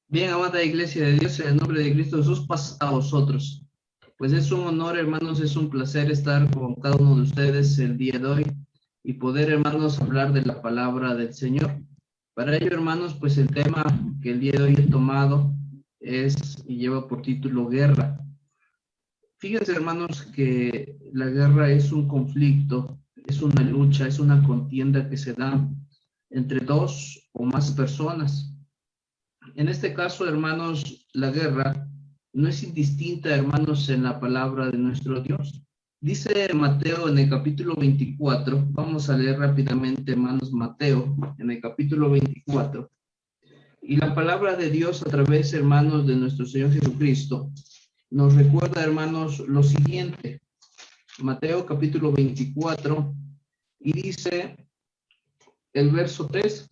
Bien, amada Iglesia de Dios, en el nombre de Cristo Jesús, paz a vosotros. Pues es un honor, hermanos, es un placer estar con cada uno de ustedes el día de hoy y poder, hermanos, hablar de la palabra del Señor. Para ello, hermanos, pues el tema que el día de hoy he tomado es y lleva por título Guerra. Fíjense, hermanos, que la guerra es un conflicto, es una lucha, es una contienda que se da entre dos o más personas. En este caso, hermanos, la guerra no es indistinta, hermanos, en la palabra de nuestro Dios. Dice Mateo en el capítulo 24, vamos a leer rápidamente, hermanos, Mateo en el capítulo 24. Y la palabra de Dios a través, hermanos, de nuestro Señor Jesucristo, nos recuerda, hermanos, lo siguiente. Mateo capítulo 24, y dice el verso 3,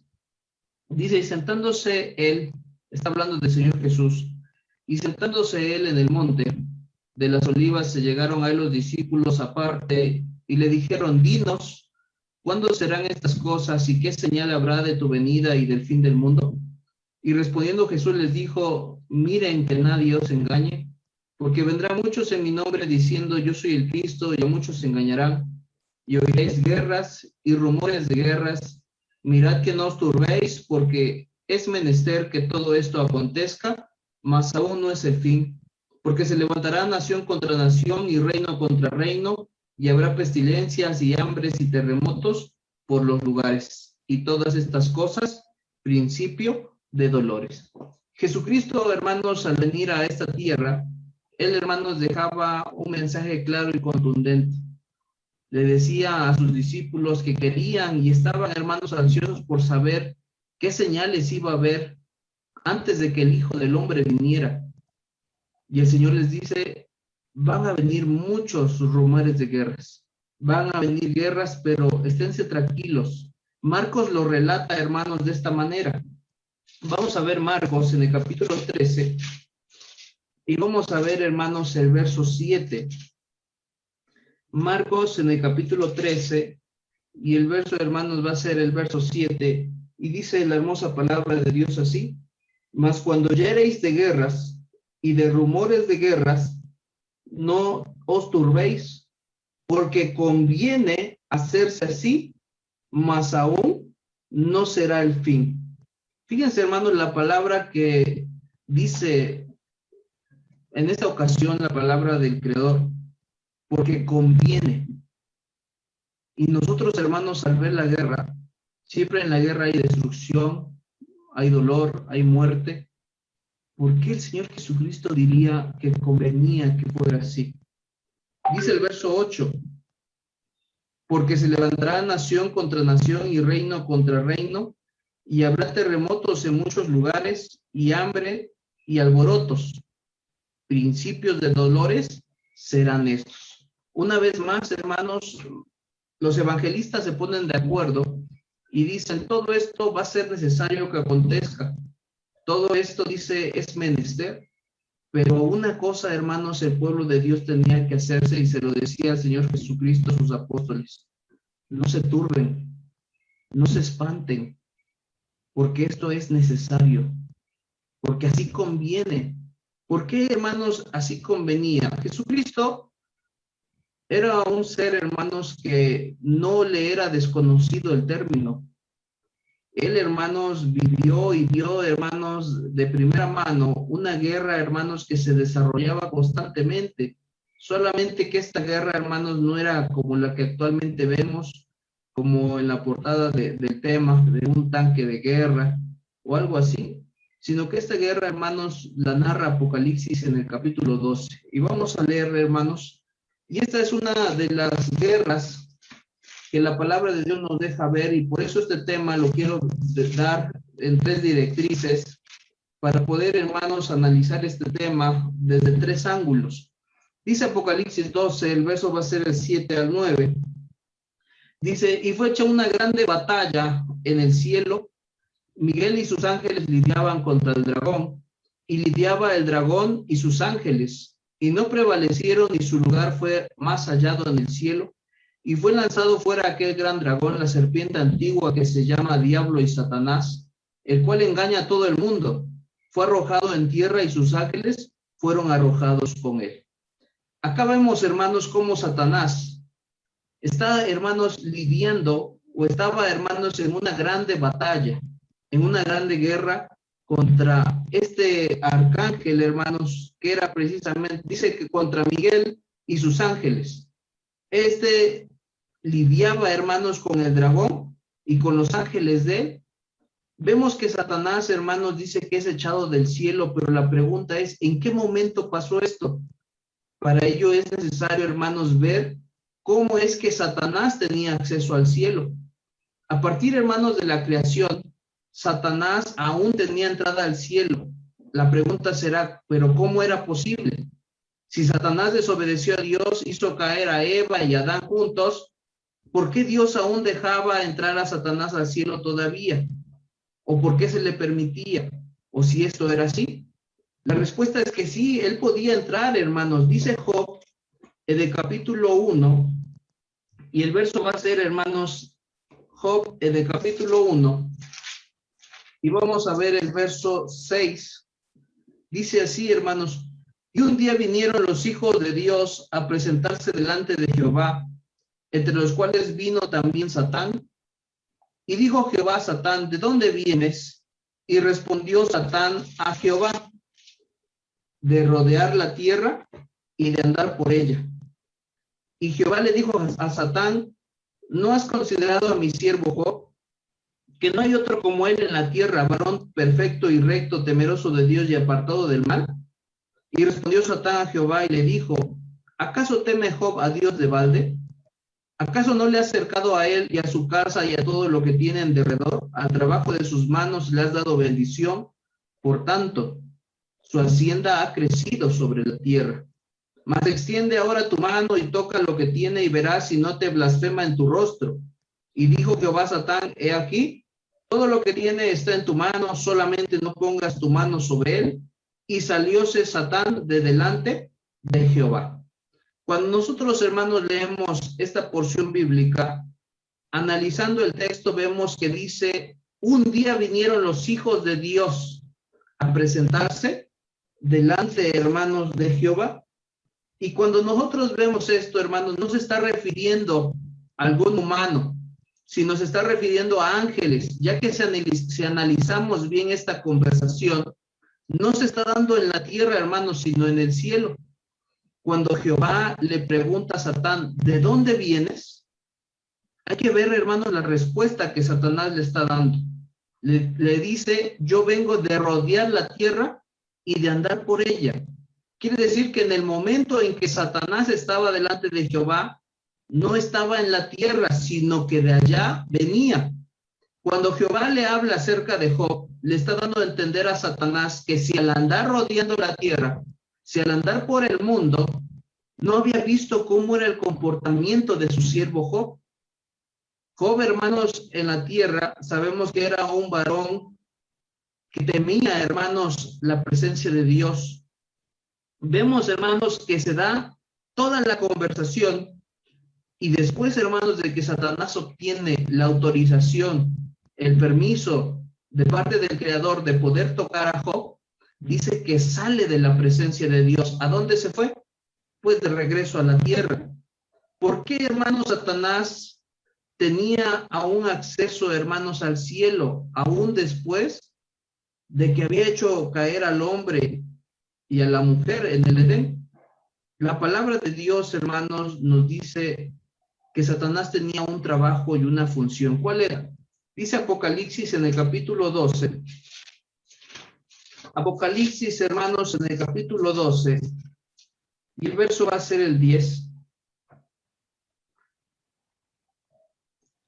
dice, y sentándose él, está hablando del Señor Jesús, y sentándose él en el monte de las olivas, se llegaron a él los discípulos aparte y le dijeron, dinos, ¿cuándo serán estas cosas y qué señal habrá de tu venida y del fin del mundo? Y respondiendo Jesús les dijo, miren que nadie os engañe, porque vendrán muchos en mi nombre diciendo, yo soy el Cristo, y a muchos se engañarán, y oiréis guerras y rumores de guerras. Mirad que no os turbéis, porque es menester que todo esto acontezca, mas aún no es el fin, porque se levantará nación contra nación y reino contra reino, y habrá pestilencias y hambres y terremotos por los lugares, y todas estas cosas, principio de dolores. Jesucristo, hermanos, al venir a esta tierra, él, hermanos, dejaba un mensaje claro y contundente. Le decía a sus discípulos que querían y estaban, hermanos, ansiosos por saber qué señales iba a haber antes de que el Hijo del Hombre viniera. Y el Señor les dice, van a venir muchos rumores de guerras, van a venir guerras, pero esténse tranquilos. Marcos lo relata, hermanos, de esta manera. Vamos a ver Marcos en el capítulo 13 y vamos a ver, hermanos, el verso 7. Marcos en el capítulo 13 y el verso, hermanos, va a ser el verso 7 y dice la hermosa palabra de Dios así, mas cuando oyereis de guerras y de rumores de guerras, no os turbéis, porque conviene hacerse así, mas aún no será el fin. Fíjense, hermanos, la palabra que dice en esta ocasión, la palabra del Creador, porque conviene. Y nosotros, hermanos, al ver la guerra, siempre en la guerra hay destrucción, hay dolor, hay muerte. ¿Por qué el Señor Jesucristo diría que convenía que fuera así? Dice el verso 8, porque se levantará nación contra nación y reino contra reino, y habrá terremotos en muchos lugares, y hambre y alborotos. Principios de dolores serán estos. Una vez más, hermanos, los evangelistas se ponen de acuerdo y dicen, todo esto va a ser necesario que acontezca. Todo esto, dice, es menester. Pero una cosa, hermanos, el pueblo de Dios tenía que hacerse, y se lo decía el Señor Jesucristo a sus apóstoles. No se turben, no se espanten, porque esto es necesario, porque así conviene. ¿Por qué, hermanos, así convenía? Jesucristo era un ser, hermanos, que no le era desconocido el término. Él, hermanos, vivió y vio, hermanos, de primera mano una guerra, hermanos, que se desarrollaba constantemente. Solamente que esta guerra, hermanos, no era como la que actualmente vemos, como en la portada del tema, de un tanque de guerra o algo así, sino que esta guerra, hermanos, la narra Apocalipsis en el capítulo 12. Y vamos a leer, hermanos, y esta es una de las guerras que la palabra de Dios nos deja ver, y por eso este tema lo quiero dar en 3 directrices para poder, hermanos, analizar este tema desde 3 ángulos. Dice Apocalipsis 12, el verso va a ser el 7 al 9. Dice, y fue hecha una grande batalla en el cielo. Miguel y sus ángeles lidiaban contra el dragón, y lidiaba el dragón y sus ángeles, y no prevalecieron, y su lugar fue más hallado en el cielo. Y fue lanzado fuera aquel gran dragón, la serpiente antigua que se llama Diablo y Satanás, el cual engaña a todo el mundo. fue arrojado en tierra y sus ángeles fueron arrojados con él. Acá vemos, hermanos, cómo Satanás está, hermanos, lidiando o estaba, hermanos, en una grande batalla, en una grande guerra contra este arcángel, hermanos, que era precisamente, dice que contra Miguel y sus ángeles. Este lidiaba, hermanos, con el dragón y con los ángeles de él. Vemos que Satanás, hermanos, dice que es echado del cielo, pero la pregunta es, ¿en qué momento pasó esto? Para ello es necesario, hermanos, ver cómo es que Satanás tenía acceso al cielo. A partir, hermanos, de la creación, Satanás aún tenía entrada al cielo. La pregunta será, ¿pero cómo era posible? Si Satanás desobedeció a Dios, hizo caer a Eva y a Adán juntos, ¿por qué Dios aún dejaba entrar a Satanás al cielo todavía? ¿O por qué se le permitía? ¿O si esto era así? La respuesta es que sí, él podía entrar, hermanos. Dice Job, en el capítulo 1, y el verso va a ser, hermanos, Job, en el capítulo 1, y vamos a ver el verso 6. Dice así, hermanos, y un día vinieron los hijos de Dios a presentarse delante de Jehová, entre los cuales vino también Satán. Y dijo Jehová a Satán, ¿de dónde vienes? Y respondió Satán a Jehová, de rodear la tierra y de andar por ella. Y Jehová le dijo a Satán, ¿no has considerado a mi siervo Job, que no hay otro como él en la tierra, varón perfecto y recto, temeroso de Dios y apartado del mal? Y respondió Satán a Jehová y le dijo, ¿acaso teme Job a Dios de balde? ¿Acaso no le has acercado a él y a su casa y a todo lo que tiene en derredor? Al trabajo de sus manos le has dado bendición. Por tanto, su hacienda ha crecido sobre la tierra. Mas extiende ahora tu mano y toca lo que tiene y verás si no te blasfema en tu rostro. Y dijo Jehová a Satán, he aquí, todo lo que tiene está en tu mano, solamente no pongas tu mano sobre él. Y salióse Satán de delante de Jehová. Cuando nosotros, hermanos, leemos esta porción bíblica, analizando el texto, vemos que dice, un día vinieron los hijos de Dios a presentarse delante, hermanos, de Jehová. Y cuando nosotros vemos esto, hermanos, no se está refiriendo a algún humano, sino se está refiriendo a ángeles, ya que si analizamos bien esta conversación, no se está dando en la tierra, hermanos, sino en el cielo. Cuando Jehová le pregunta a Satán, ¿de dónde vienes? Hay que ver, hermanos, la respuesta que Satanás le está dando. Le dice, yo vengo de rodear la tierra y de andar por ella. Quiere decir que en el momento en que Satanás estaba delante de Jehová, no estaba en la tierra, sino que de allá venía. Cuando Jehová le habla acerca de Job, le está dando a entender a Satanás que si al andar rodeando la tierra, si al andar por el mundo, no había visto cómo era el comportamiento de su siervo Job. Job, hermanos, en la tierra, sabemos que era un varón que temía, hermanos, la presencia de Dios. Vemos, hermanos, que se da toda la conversación y después, hermanos, de que Satanás obtiene la autorización, el permiso de parte del Creador de poder tocar a Job, dice que sale de la presencia de Dios. ¿A dónde se fue? Pues de regreso a la tierra. ¿Por qué, hermanos, Satanás tenía aún acceso, hermanos, al cielo, aún después de que había hecho caer al hombre y a la mujer en el Edén? La palabra de Dios, hermanos, nos dice que Satanás tenía un trabajo y una función. ¿Cuál era? Dice Apocalipsis en el capítulo 12. Apocalipsis, hermanos, en el capítulo 12. Y el verso va a ser el 10.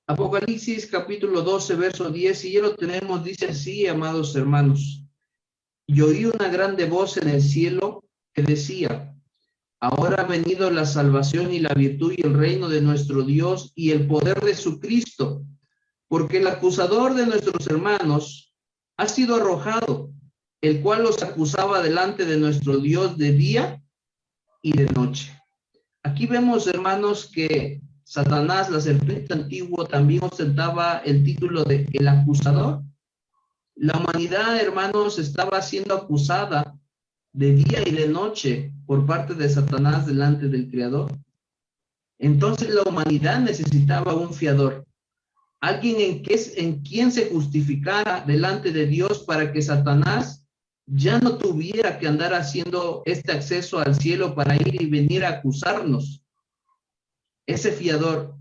Apocalipsis capítulo 12, verso 10, y ya lo tenemos, dice así, amados hermanos. Y oí una grande voz en el cielo que decía, ahora ha venido la salvación y la virtud y el reino de nuestro Dios y el poder de su Cristo, porque el acusador de nuestros hermanos ha sido arrojado, el cual los acusaba delante de nuestro Dios de día y de noche. Aquí vemos, hermanos, que Satanás, la serpiente antigua, también ostentaba el título de el acusador. La humanidad, hermanos, estaba siendo acusada de día y de noche por parte de Satanás delante del Creador. Entonces la humanidad necesitaba un fiador, alguien en quien se justificara delante de Dios para que Satanás ya no tuviera que andar haciendo este acceso al cielo para ir y venir a acusarnos. Ese fiador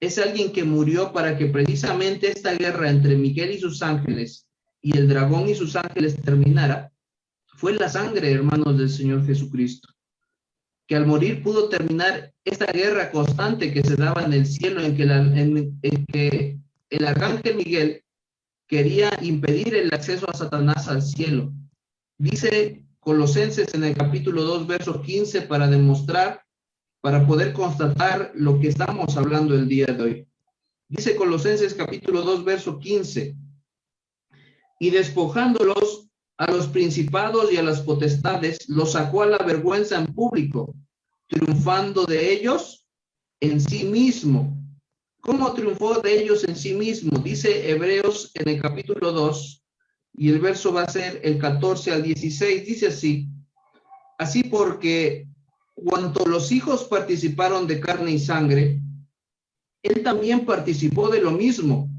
es alguien que murió para que precisamente esta guerra entre Miguel y sus ángeles y el dragón y sus ángeles terminara. Fue la sangre, hermanos, del Señor Jesucristo, que al morir pudo terminar esta guerra constante que se daba en el cielo, en que el arcángel Miguel quería impedir el acceso a Satanás al cielo. Dice Colosenses en el capítulo 2, verso 15, para demostrar, para poder constatar lo que estamos hablando el día de hoy. Dice Colosenses capítulo 2, verso 15, y despojándolos a los principados y a las potestades, los sacó a la vergüenza en público, triunfando de ellos en sí mismo. ¿Cómo triunfó de ellos en sí mismo? Dice Hebreos en el capítulo 2, y el verso va a ser el 14 al 16, dice así: así porque cuanto los hijos participaron de carne y sangre, él también participó de lo mismo,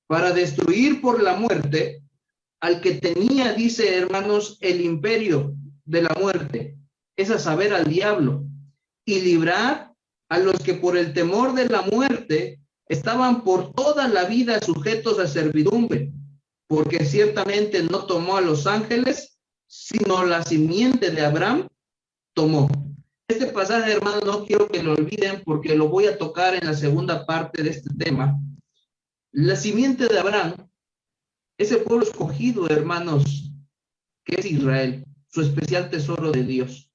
para destruir por la muerte al que tenía, dice, hermanos, el imperio de la muerte, es a saber, al diablo, y librar a los que por el temor de la muerte estaban por toda la vida sujetos a servidumbre, porque ciertamente no tomó a los ángeles, sino la simiente de Abraham tomó. Este pasaje, hermanos, no quiero que lo olviden porque lo voy a tocar en la segunda parte de este tema. La simiente de Abraham, ese pueblo escogido, hermanos, que es Israel, su especial tesoro de Dios.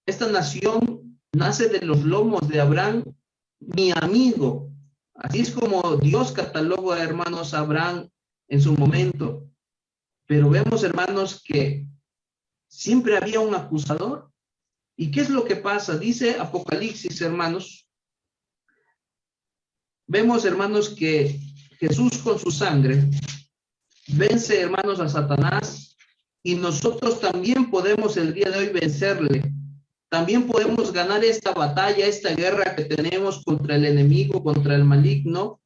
Esta nación nace de los lomos de Abraham, mi amigo. Así es como Dios cataloga, hermanos, a Abraham en su momento. Pero vemos, hermanos, que siempre había un acusador. ¿Y qué es lo que pasa? Dice Apocalipsis, hermanos. Vemos, hermanos, que Jesús con su sangre vence, hermanos, a Satanás, y nosotros también podemos el día de hoy vencerle. También podemos ganar esta batalla, esta guerra que tenemos contra el enemigo, contra el maligno,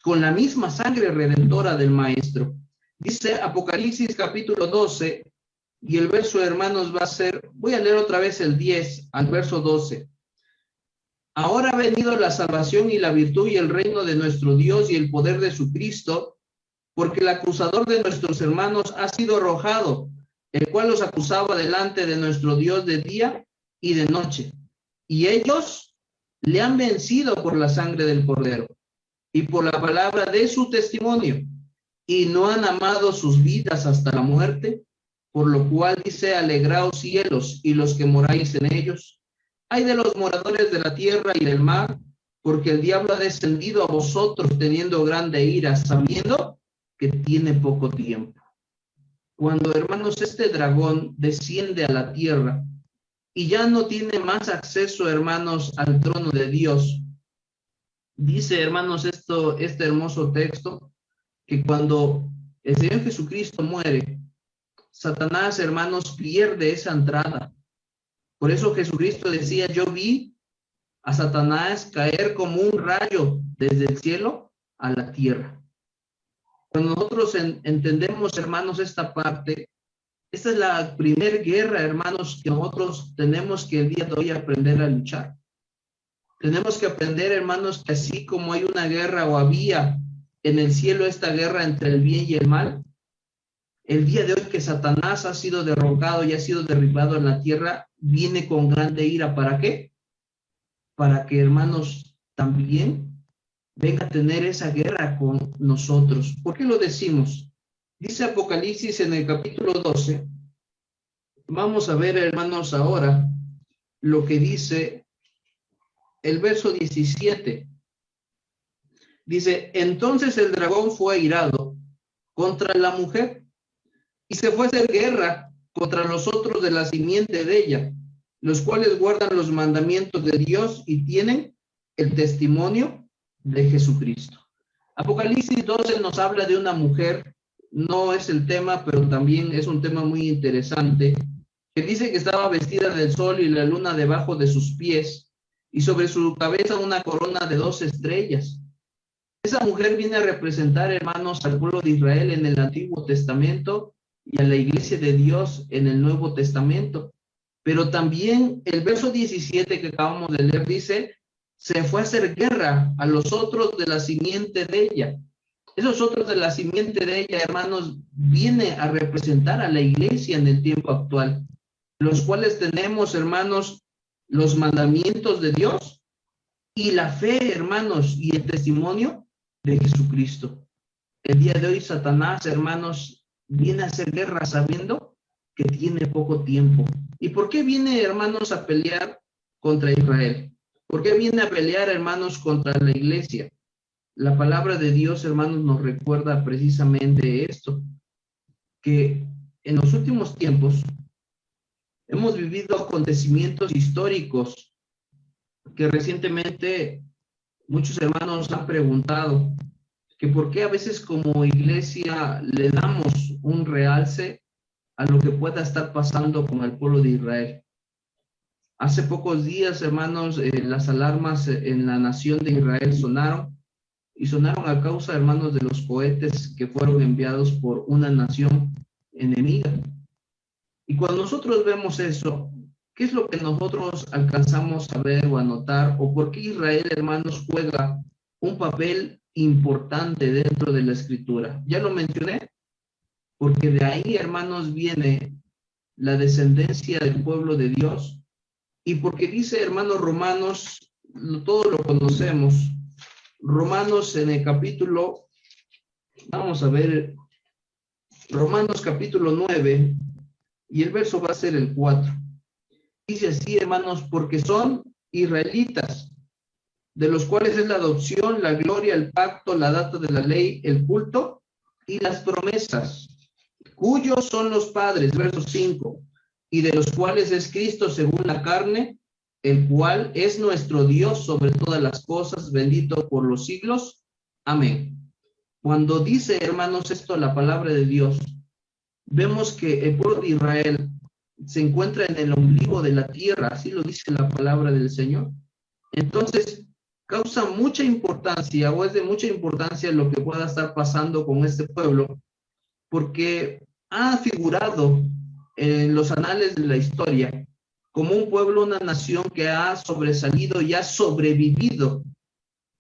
con la misma sangre redentora del Maestro. Dice Apocalipsis capítulo 12, y el verso, hermanos, va a ser, voy a leer otra vez el 10 al verso 12. Ahora ha venido la salvación y la virtud y el reino de nuestro Dios y el poder de su Cristo, porque el acusador de nuestros hermanos ha sido arrojado, el cual los acusaba delante de nuestro Dios de día y de noche. Y ellos le han vencido por la sangre del Cordero y por la palabra de su testimonio, y no han amado sus vidas hasta la muerte, por lo cual dice: alegraos cielos y los que moráis en ellos. Ay de los moradores de la tierra y del mar, porque el diablo ha descendido a vosotros teniendo grande ira, sabiendo que tiene poco tiempo. Cuando, hermanos, este dragón desciende a la tierra y ya no tiene más acceso, hermanos, al trono de Dios, dice, hermanos, este hermoso texto, que cuando el Señor Jesucristo muere, Satanás, hermanos, pierde esa entrada. Por eso Jesucristo decía: yo vi a Satanás caer como un rayo desde el cielo a la tierra. Cuando nosotros entendemos, hermanos, esta parte, esta es la primera guerra, hermanos, que nosotros tenemos que el día de hoy aprender a luchar. Tenemos que aprender, hermanos, que así como hay una guerra o había en el cielo esta guerra entre el bien y el mal, el día de hoy que Satanás ha sido derrocado y ha sido derribado en la tierra, viene con grande ira. ¿Para qué? Para que, hermanos, también venga a tener esa guerra con nosotros. ¿Por qué lo decimos? Dice Apocalipsis en el capítulo 12. Vamos a ver, hermanos, ahora lo que dice el verso 17. Dice: entonces el dragón fue airado contra la mujer y se fue a hacer guerra contra los otros de la simiente de ella, los cuales guardan los mandamientos de Dios y tienen el testimonio de Jesucristo. Apocalipsis 12 nos habla de una mujer no es el tema, pero también es un tema muy interesante, que dice que estaba vestida del sol y la luna debajo de sus pies, y sobre su cabeza una corona de 12 estrellas. Esa mujer viene a representar, hermanos, al pueblo de Israel en el Antiguo Testamento y a la iglesia de Dios en el Nuevo Testamento. Pero también el verso 17 que acabamos de leer dice, se fue a hacer guerra a los otros de la simiente de ella. Esos otros de la simiente de ella, hermanos, viene a representar a la iglesia en el tiempo actual, los cuales tenemos, hermanos, los mandamientos de Dios y la fe, hermanos, y el testimonio de Jesucristo. El día de hoy Satanás, hermanos, viene a hacer guerra sabiendo que tiene poco tiempo. ¿Y por qué viene, hermanos, a pelear contra Israel? ¿Por qué viene a pelear, hermanos, contra la iglesia? La palabra de Dios, hermanos, nos recuerda precisamente esto, que en los últimos tiempos hemos vivido acontecimientos históricos que recientemente muchos hermanos han preguntado que por qué a veces como iglesia le damos un realce a lo que pueda estar pasando con el pueblo de Israel. Hace pocos días, hermanos, las alarmas en la nación de Israel sonaron, y sonaron a causa, hermanos, de los cohetes que fueron enviados por una nación enemiga. Y cuando nosotros vemos eso, ¿qué es lo que nosotros alcanzamos a ver o a notar? ¿O por qué Israel, hermanos, juega un papel importante dentro de la escritura? Ya lo mencioné, porque de ahí, hermanos, viene la descendencia del pueblo de Dios, y porque dice, hermanos, Romanos, todo lo conocemos, Romanos en el capítulo, vamos a ver, Romanos capítulo 9, y el verso va a ser el 4. Dice así, hermanos, porque son israelitas, de los cuales es la adopción, la gloria, el pacto, la data de la ley, el culto y las promesas, cuyos son los padres, verso 5, y de los cuales es Cristo según la carne, el cual es nuestro Dios sobre todas las cosas, bendito por los siglos. Amén. Cuando dice, hermanos, esto la palabra de Dios, vemos que el pueblo de Israel se encuentra en el ombligo de la tierra, así lo dice la palabra del Señor. Entonces, causa mucha importancia, o es de mucha importancia lo que pueda estar pasando con este pueblo, porque ha figurado en los anales de la historia como un pueblo, una nación que ha sobresalido y ha sobrevivido,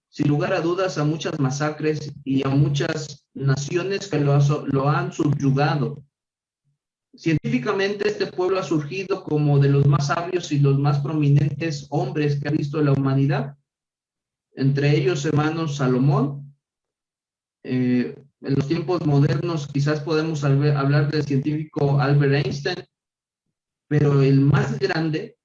sin lugar a dudas, a muchas masacres y a muchas naciones que lo han subyugado. Científicamente, este pueblo ha surgido como de los más sabios y los más prominentes hombres que ha visto la humanidad. Entre ellos, hermanos, Salomón. En los tiempos modernos quizás podemos hablar del científico Albert Einstein, pero el más grande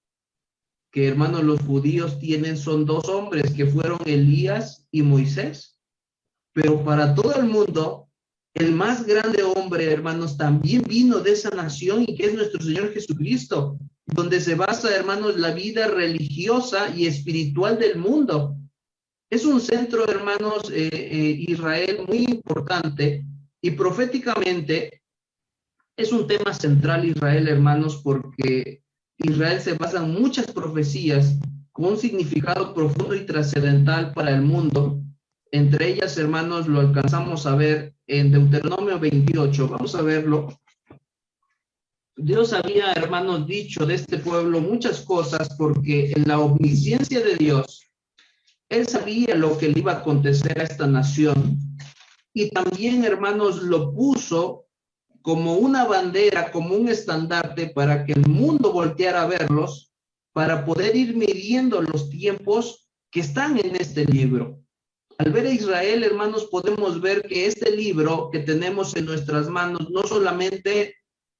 que, hermanos, los judíos tienen son dos hombres que fueron Elías y Moisés. Pero para todo el mundo, el más grande hombre, hermanos, también vino de esa nación, y que es nuestro Señor Jesucristo, donde se basa, hermanos, la vida religiosa y espiritual del mundo. Es un centro, hermanos, Israel muy importante, y proféticamente es un tema central Israel, hermanos, porque Israel se basa en muchas profecías con un significado profundo y trascendental para el mundo. Entre ellas, hermanos, lo alcanzamos a ver en Deuteronomio 28. Vamos a verlo. Dios había, hermanos, dicho de este pueblo muchas cosas, porque en la omnisciencia de Dios, Él sabía lo que le iba a acontecer a esta nación. Y también, hermanos, lo puso como una bandera, como un estandarte para que el mundo volteara a verlos, para poder ir midiendo los tiempos que están en este libro. Al ver a Israel, hermanos, podemos ver que este libro que tenemos en nuestras manos no solamente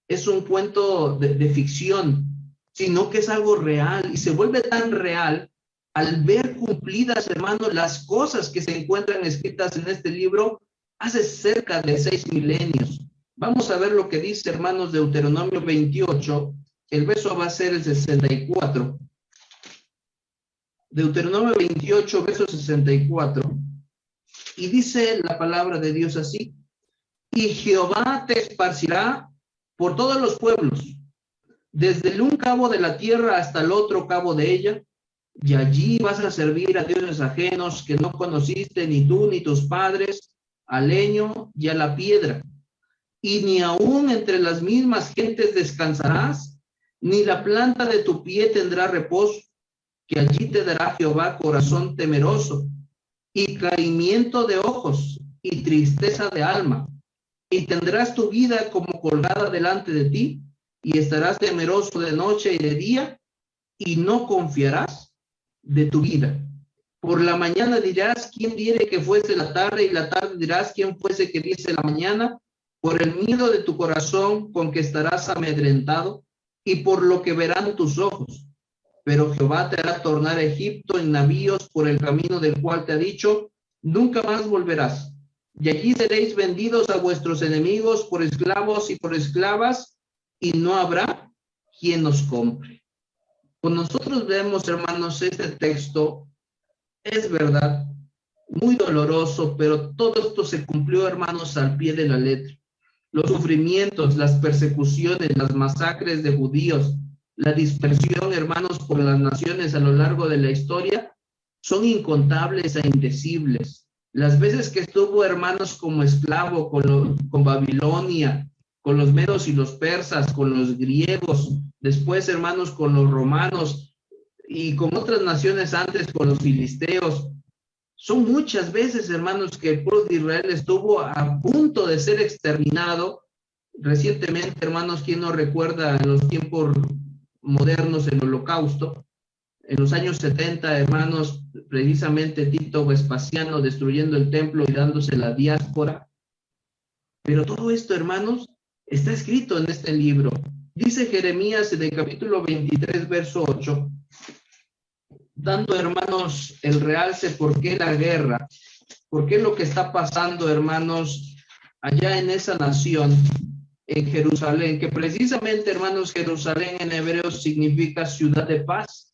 es un cuento de ficción, sino que es algo real, y se vuelve tan real al ver cumplidas, hermanos, las cosas que se encuentran escritas en este libro hace cerca de 6 milenios. Vamos a ver lo que dice, hermanos, Deuteronomio 28, el verso va a ser el 64. Deuteronomio 28, verso 64. Y dice la palabra de Dios así: y Jehová te esparcirá por todos los pueblos, desde el un cabo de la tierra hasta el otro cabo de ella, y allí vas a servir a dioses ajenos que no conociste ni tú ni tus padres, al leño y a la piedra. Y ni aún entre las mismas gentes descansarás, ni la planta de tu pie tendrá reposo, que allí te dará Jehová corazón temeroso, y caimiento de ojos, y tristeza de alma, y tendrás tu vida como colgada delante de ti, y estarás temeroso de noche y de día, y no confiarás de tu vida. Por la mañana dirás, ¿quién diere que fuese la tarde? Y la tarde dirás, ¿quién fuese que diese la mañana? Por el miedo de tu corazón con que estarás amedrentado, y por lo que verán tus ojos. Pero Jehová te hará tornar a Egipto en navíos por el camino del cual te ha dicho, nunca más volverás. Y allí seréis vendidos a vuestros enemigos por esclavos y por esclavas, y no habrá quien os compre. Cuando nosotros vemos, hermanos, este texto, es verdad, muy doloroso, pero todo esto se cumplió, hermanos, al pie de la letra. Los sufrimientos, las persecuciones, las masacres de judíos, la dispersión, hermanos, por las naciones a lo largo de la historia, son incontables e indecibles. Las veces que estuvo, hermanos, como esclavo con Babilonia, con los medos y los persas, con los griegos, después, hermanos, con los romanos y con otras naciones antes, con los filisteos. Son muchas veces, hermanos, que el pueblo de Israel estuvo a punto de ser exterminado. Recientemente, hermanos, ¿quién no recuerda en los tiempos modernos el Holocausto? En los años 70, hermanos, precisamente Tito Vespasiano destruyendo el templo y dándose la diáspora. Pero todo esto, hermanos, está escrito en este libro. Dice Jeremías en el capítulo 23, verso 8, dando, hermanos, el realce por qué la guerra, por qué lo que está pasando, hermanos, allá en esa nación, en Jerusalén, que precisamente, hermanos, Jerusalén en hebreo significa ciudad de paz.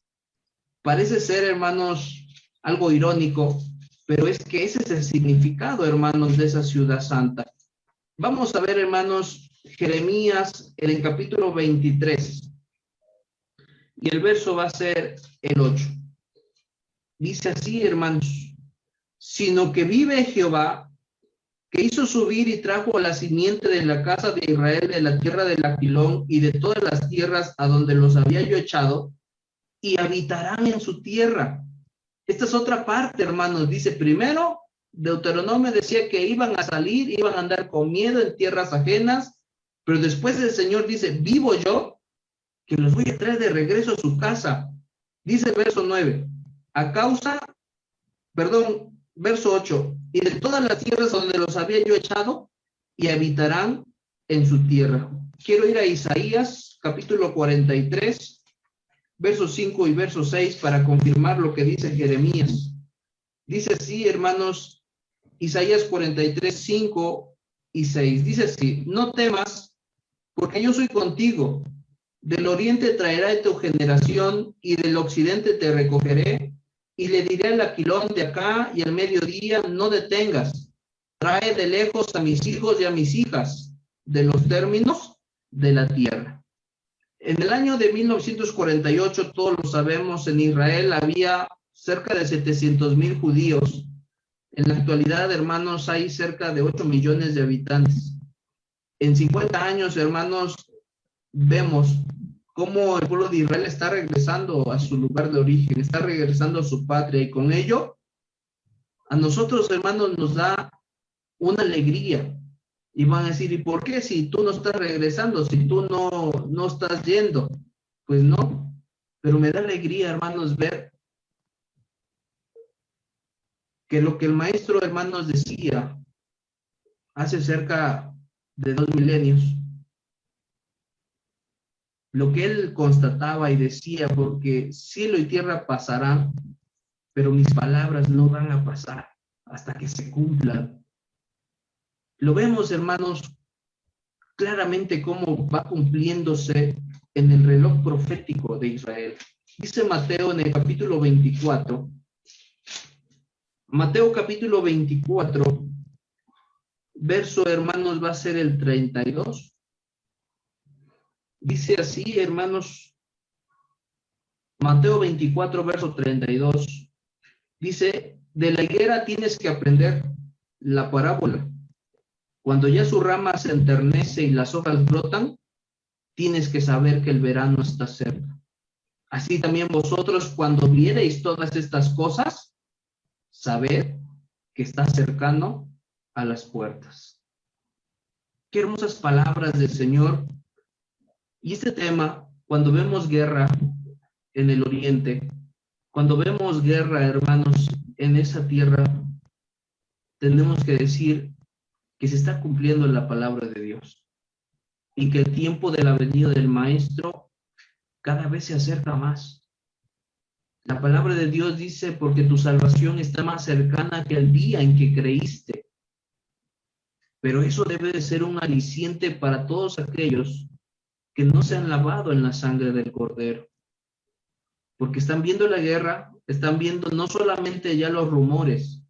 Parece ser, hermanos, algo irónico, pero es que ese es el significado, hermanos, de esa ciudad santa. Vamos a ver, hermanos, Jeremías en el capítulo 23, y el verso va a ser el 8. Dice así, hermanos, sino que vive Jehová, que hizo subir y trajo a la simiente de la casa de Israel de la tierra del Aquilón y de todas las tierras a donde los había yo echado, y habitarán en su tierra. Esta es otra parte, hermanos. Dice, primero, Deuteronomio decía que iban a salir, iban a andar con miedo en tierras ajenas, pero después el Señor dice, vivo yo, que los voy a traer de regreso a su casa. Dice el verso 9, verso 8, y de todas las tierras donde los había yo echado, y habitarán en su tierra. Quiero ir a Isaías, capítulo 43, versos 5 y verso 6, para confirmar lo que dice Jeremías. Dice así, hermanos, Isaías 43, 5 y 6. Dice así, no temas, porque yo soy contigo. Del oriente traeré tu generación, y del occidente te recogeré, y le diré al Aquilón de acá, y al mediodía, no detengas. Trae de lejos a mis hijos y a mis hijas, de los términos de la tierra. En el año de 1948, todos lo sabemos, en Israel había cerca de 700,000 judíos. En la actualidad, hermanos, hay cerca de 8 millones de habitantes. En 50 años, hermanos, vemos cómo el pueblo de Israel está regresando a su lugar de origen, está regresando a su patria, y con ello, a nosotros, hermanos, nos da una alegría. Y van a decir, ¿y por qué si tú no estás regresando, si tú no estás yendo? Pues no, pero me da alegría, hermanos, ver que lo que el maestro, hermanos, decía hace cerca de 2 milenios, lo que él constataba y decía, porque cielo y tierra pasarán, pero mis palabras no van a pasar hasta que se cumplan. Lo vemos, hermanos, claramente cómo va cumpliéndose en el reloj profético de Israel. Dice Mateo en el capítulo 24, Mateo capítulo 24, verso, hermanos, va a ser el 32. Dice así, hermanos, Mateo 24, verso 32. Dice, de la higuera tienes que aprender la parábola. Cuando ya su rama se enternece y las hojas brotan, tienes que saber que el verano está cerca. Así también vosotros, cuando viereis todas estas cosas, sabed que está cercano a las puertas. Qué hermosas palabras del Señor. Y este tema, cuando vemos guerra en el oriente, cuando vemos guerra, hermanos, en esa tierra, tenemos que decir que se está cumpliendo la palabra de Dios y que el tiempo de la venida del Maestro cada vez se acerca más. La palabra de Dios dice, porque tu salvación está más cercana que el día en que creíste. Pero eso debe de ser un aliciente para todos aquellos que no se han lavado en la sangre del Cordero. Porque están viendo la guerra, están viendo no solamente ya los rumores,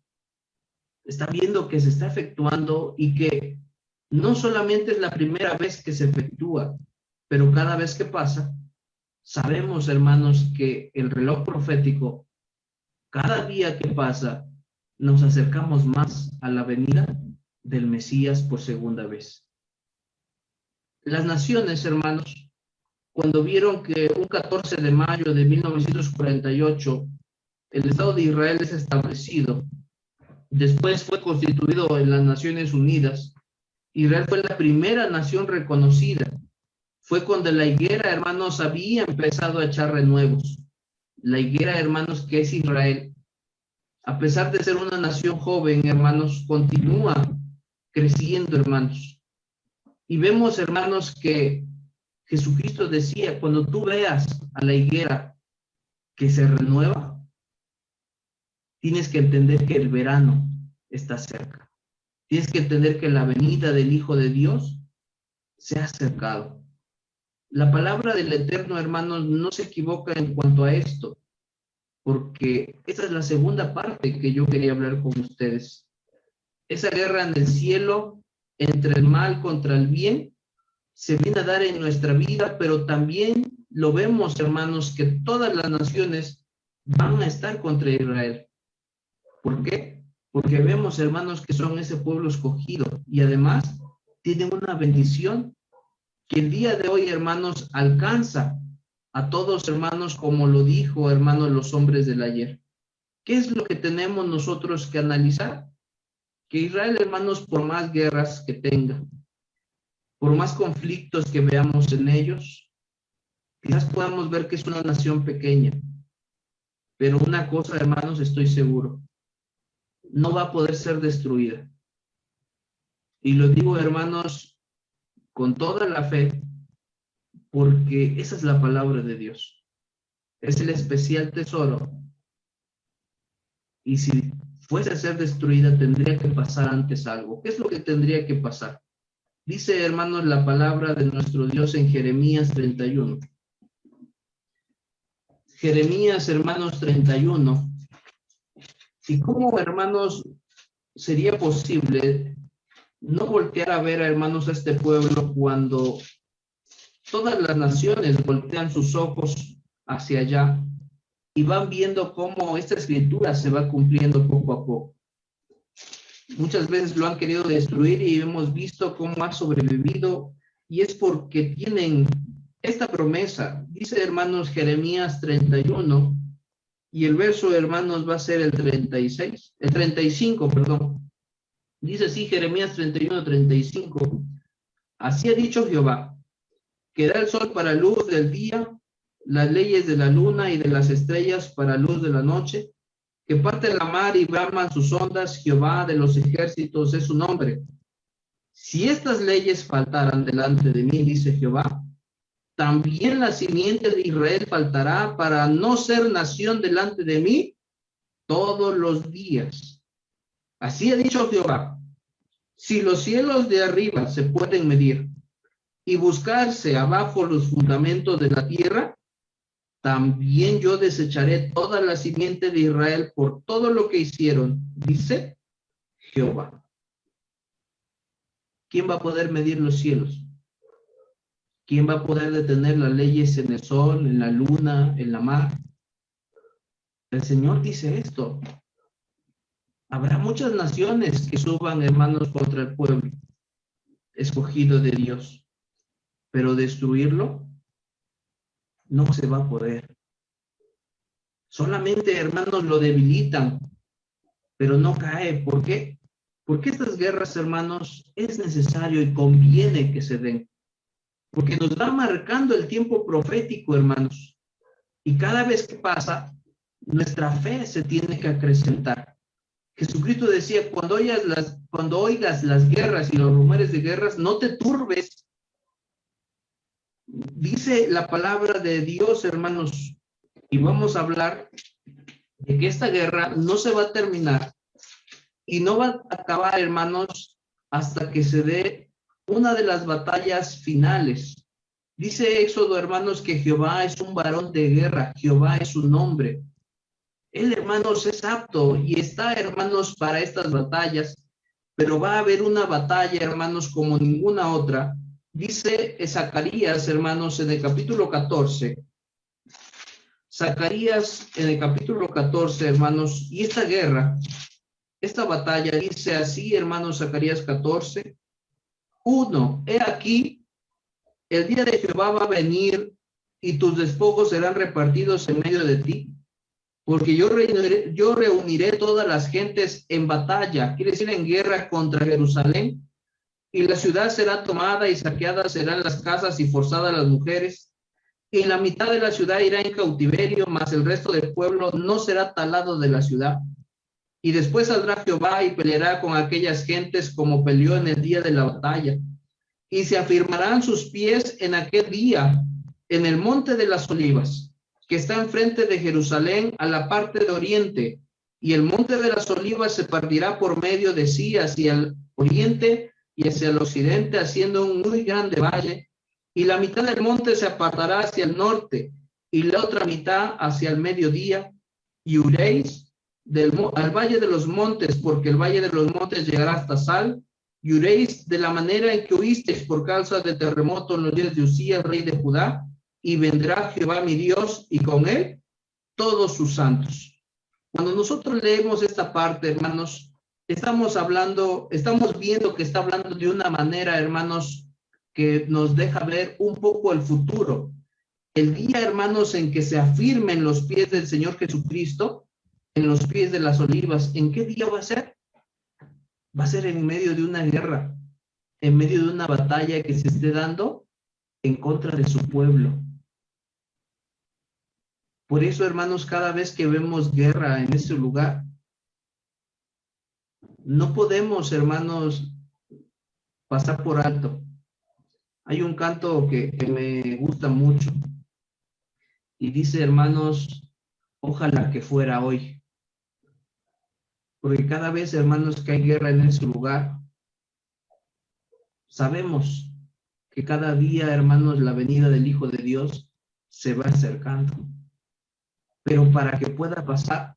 están viendo que se está efectuando y que no solamente es la primera vez que se efectúa, pero cada vez que pasa, sabemos, hermanos, que el reloj profético, cada día que pasa, nos acercamos más a la venida del Mesías por segunda vez. Las naciones, hermanos, cuando vieron que un 14 de mayo de 1948 el Estado de Israel es establecido, después fue constituido en las Naciones Unidas, Israel fue la primera nación reconocida. Fue cuando la higuera, hermanos, había empezado a echar renuevos. La higuera, hermanos, que es Israel, a pesar de ser una nación joven, hermanos, continúa creciendo, hermanos. Y vemos, hermanos, que Jesucristo decía, cuando tú veas a la higuera que se renueva, tienes que entender que el verano está cerca. Tienes que entender que la venida del Hijo de Dios se ha acercado. La palabra del Eterno, hermanos, no se equivoca en cuanto a esto, porque esa es la segunda parte que yo quería hablar con ustedes. Esa guerra en el cielo entre el mal contra el bien se viene a dar en nuestra vida, pero también lo vemos, hermanos, que todas las naciones van a estar contra Israel. ¿Por qué? Porque vemos, hermanos, que son ese pueblo escogido y además tienen una bendición que el día de hoy, hermanos, alcanza a todos, hermanos, como lo dijo, hermanos, los hombres del ayer. ¿Qué es lo que tenemos nosotros que analizar? Que Israel, hermanos, por más guerras que tenga, por más conflictos que veamos en ellos, quizás podamos ver que es una nación pequeña, pero una cosa, hermanos, estoy seguro, no va a poder ser destruida. Y lo digo, hermanos, con toda la fe, porque esa es la palabra de Dios. Es el especial tesoro. Y si fuese a ser destruida, tendría que pasar antes algo. ¿Qué es lo que tendría que pasar? Dice, hermanos, la palabra de nuestro Dios en Jeremías 31. Jeremías, hermanos, 31. ¿Y cómo, hermanos, sería posible no voltear a ver, hermanos, a este pueblo cuando todas las naciones voltean sus ojos hacia allá y van viendo cómo esta escritura se va cumpliendo poco a poco? Muchas veces lo han querido destruir y hemos visto cómo ha sobrevivido, y es porque tienen esta promesa. Dice, hermanos, Jeremías 31, y el verso, hermanos, va a ser el 36, el 35, perdón. Dice así, Jeremías 31, 35. Así ha dicho Jehová, que da el sol para luz del día, las leyes de la luna y de las estrellas para luz de la noche, que parte la mar y braman sus ondas, Jehová de los ejércitos es su nombre. Si estas leyes faltaran delante de mí, dice Jehová, también la simiente de Israel faltará para no ser nación delante de mí todos los días. Así ha dicho Jehová, si los cielos de arriba se pueden medir y buscarse abajo los fundamentos de la tierra, también yo desecharé toda la simiente de Israel por todo lo que hicieron, dice Jehová. ¿quién va a poder medir los cielos? ¿Quién va a poder detener las leyes en el sol, en la luna, en la mar? El Señor dice esto. Habrá muchas naciones que suban, hermanos, contra el pueblo escogido de Dios, pero destruirlo no se va a poder. Solamente, hermanos, lo debilitan, pero no cae. ¿Por qué? Porque estas guerras, hermanos, es necesario y conviene que se den, porque nos va marcando el tiempo profético, hermanos, y cada vez que pasa, nuestra fe se tiene que acrecentar. Jesucristo decía, cuando oigas las guerras y los rumores de guerras, no te turbes. Dice la palabra de Dios, hermanos, y vamos a hablar de que esta guerra no se va a terminar y no va a acabar, hermanos, hasta que se dé una de las batallas finales. Dice Éxodo, hermanos, que Jehová es un varón de guerra, Jehová es su nombre. Él, hermanos, es apto y está, hermanos, para estas batallas, pero va a haber una batalla, hermanos, como ninguna otra. Dice Zacarías, hermanos, en el capítulo 14. Zacarías, en el capítulo 14, hermanos, y esta guerra, esta batalla, dice así, hermanos, Zacarías 14, 1, he aquí, el día de Jehová va a venir y tus despojos serán repartidos en medio de ti. Porque yo reuniré todas las gentes en batalla, quiere decir en guerra contra Jerusalén, y la ciudad será tomada y saqueadas serán las casas y forzadas las mujeres, y la mitad de la ciudad irá en cautiverio, mas el resto del pueblo no será talado de la ciudad. Y después saldrá Jehová y peleará con aquellas gentes como peleó en el día de la batalla, y se afirmarán sus pies en aquel día, en el monte de las olivas, que está enfrente de Jerusalén a la parte de oriente, y el monte de las olivas se partirá por medio de sí hacia el oriente y hacia el occidente, haciendo un muy grande valle, y la mitad del monte se apartará hacia el norte, y la otra mitad hacia el mediodía, y huiréis al valle de los montes, porque el valle de los montes llegará hasta Sal, y huiréis de la manera en que huisteis por causa del terremoto en los días de Usías, rey de Judá, y vendrá Jehová mi Dios y con él todos sus santos. Cuando nosotros leemos esta parte, hermanos, estamos viendo que está hablando de una manera, hermanos, que nos deja ver un poco el futuro. El día, hermanos, en que se afirmen los pies del Señor Jesucristo, en los pies de las olivas, ¿en qué día va a ser? Va a ser en medio de una guerra, en medio de una batalla que se esté dando en contra de su pueblo. Por eso, hermanos, cada vez que vemos guerra en ese lugar, no podemos, hermanos, pasar por alto. Hay un canto que me gusta mucho y dice, hermanos, ojalá que fuera hoy. Porque cada vez, hermanos, que hay guerra en ese lugar, sabemos que cada día, hermanos, la venida del Hijo de Dios se va acercando. Pero para que pueda pasar,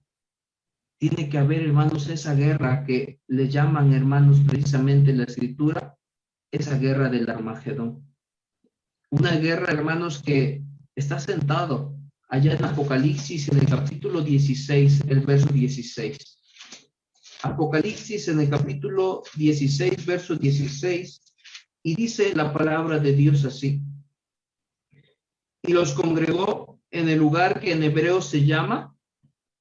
tiene que haber, hermanos, esa guerra que le llaman, hermanos, precisamente en la Escritura, esa guerra del Armagedón. Una guerra, hermanos, que está sentado allá en Apocalipsis, en el capítulo 16, el verso 16. Apocalipsis, en el capítulo 16, verso 16, y dice la palabra de Dios así. Y los congregó en el lugar que en hebreo se llama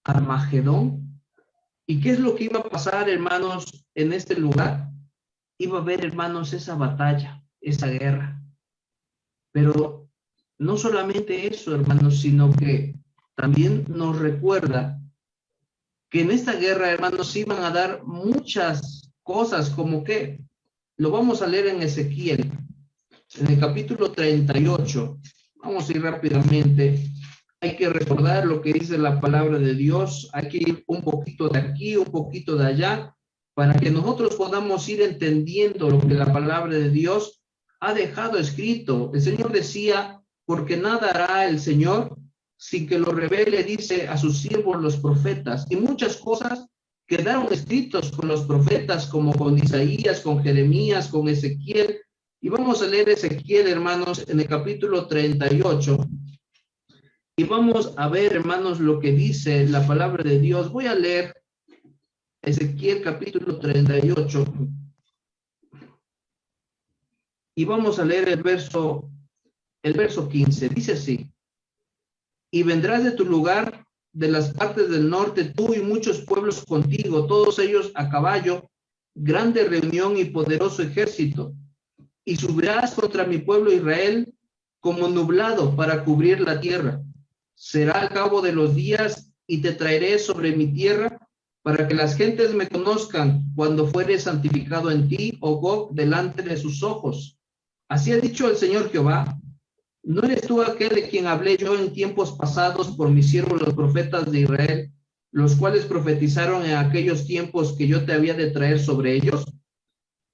Armagedón. ¿Y qué es lo que iba a pasar, hermanos, en este lugar? Iba a haber, hermanos, esa batalla, esa guerra. Pero no solamente eso, hermanos, sino que también nos recuerda que en esta guerra, hermanos, iban a dar muchas cosas, como que lo vamos a leer en Ezequiel, en el capítulo 38. Vamos a ir rápidamente. Hay que recordar lo que dice la palabra de Dios. Hay que ir un poquito de aquí, un poquito de allá, para que nosotros podamos ir entendiendo lo que la palabra de Dios ha dejado escrito. El Señor decía, porque nada hará el Señor sin que lo revele, dice, a sus siervos los profetas. Y muchas cosas quedaron escritos con los profetas, como con Isaías, con Jeremías, con Ezequiel. Y vamos a leer Ezequiel, hermanos, en el capítulo 38. Y vamos a ver, hermanos, lo que dice la palabra de Dios. Voy a leer Ezequiel capítulo 38. Y vamos a leer el verso 15. Dice así: y vendrás de tu lugar, de las partes del norte, tú y muchos pueblos contigo, todos ellos a caballo, grande reunión y poderoso ejército. Y subirás contra mi pueblo Israel como nublado para cubrir la tierra. Será al cabo de los días y te traeré sobre mi tierra para que las gentes me conozcan cuando fuere santificado en ti, oh Gog, delante de sus ojos. Así ha dicho el Señor Jehová: ¿no eres tú aquel de quien hablé yo en tiempos pasados por mis siervos los profetas de Israel, los cuales profetizaron en aquellos tiempos que yo te había de traer sobre ellos?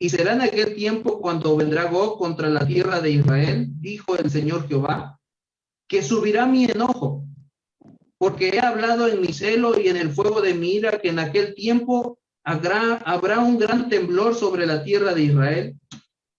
Y será en aquel tiempo cuando vendrá Gog contra la tierra de Israel, dijo el Señor Jehová, que subirá mi enojo, porque he hablado en mi celo y en el fuego de mi ira, que en aquel tiempo habrá un gran temblor sobre la tierra de Israel,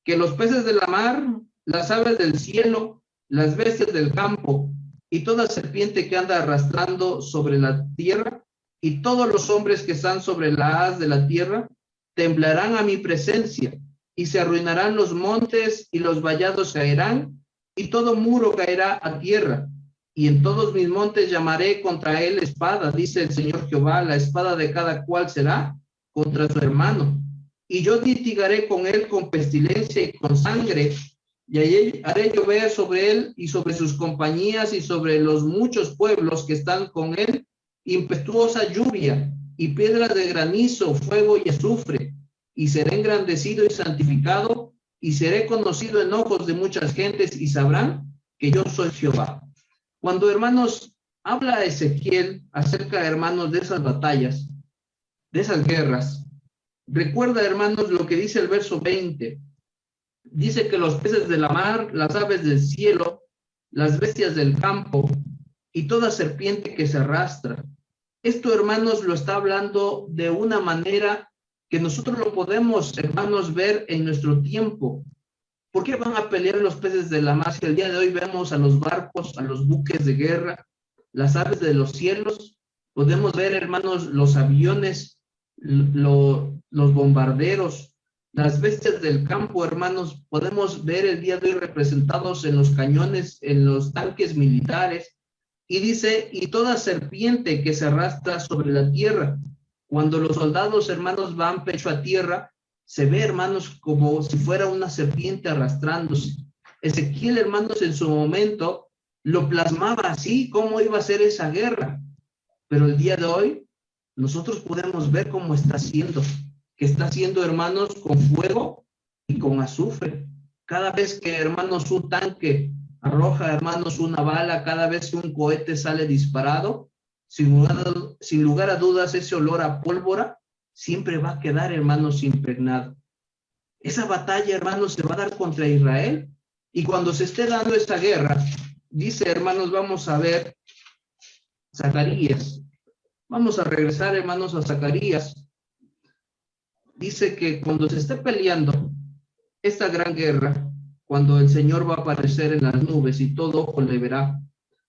que los peces de la mar, las aves del cielo, las bestias del campo y toda serpiente que anda arrastrando sobre la tierra y todos los hombres que están sobre la haz de la tierra temblarán a mi presencia, y se arruinarán los montes y los vallados caerán y todo muro caerá a tierra, y en todos mis montes llamaré contra él espada, dice el Señor Jehová. La espada de cada cual será contra su hermano, y yo litigaré con él con pestilencia y con sangre, y haré llover sobre él y sobre sus compañías y sobre los muchos pueblos que están con él impetuosa lluvia y piedras de granizo, fuego y azufre, y seré engrandecido y santificado, y seré conocido en ojos de muchas gentes, y sabrán que yo soy Jehová. Cuando, hermanos, habla Ezequiel acerca, hermanos, de esas batallas, de esas guerras, recuerda, hermanos, lo que dice el verso 20. Dice que los peces de la mar, las aves del cielo, las bestias del campo y toda serpiente que se arrastra. Esto, hermanos, lo está hablando de una manera que nosotros lo podemos, hermanos, ver en nuestro tiempo. ¿Por qué van a pelear los peces de la mar si el día de hoy vemos a los barcos, a los buques de guerra, las aves de los cielos? Podemos ver, hermanos, los aviones, los bombarderos, las bestias del campo, hermanos. Podemos ver el día de hoy representados en los cañones, en los tanques militares. Y dice, y toda serpiente que se arrastra sobre la tierra. Cuando los soldados, hermanos, van pecho a tierra, se ve, hermanos, como si fuera una serpiente arrastrándose. Ezequiel, hermanos, en su momento lo plasmaba así, cómo iba a ser esa guerra. Pero el día de hoy, nosotros podemos ver cómo está haciendo, que está haciendo, hermanos, con fuego y con azufre. Cada vez que, hermanos, un tanque arroja, hermanos, una bala, cada vez que un cohete sale disparado, sin lugar a dudas, ese olor a pólvora siempre va a quedar, hermanos, impregnado. Esa batalla, hermanos, se va a dar contra Israel. Y cuando se esté dando esta guerra, dice, hermanos, vamos a ver Zacarías. Vamos a regresar, hermanos, a Zacarías. Dice que cuando se esté peleando esta gran guerra, cuando el Señor va a aparecer en las nubes y todo ojo le verá,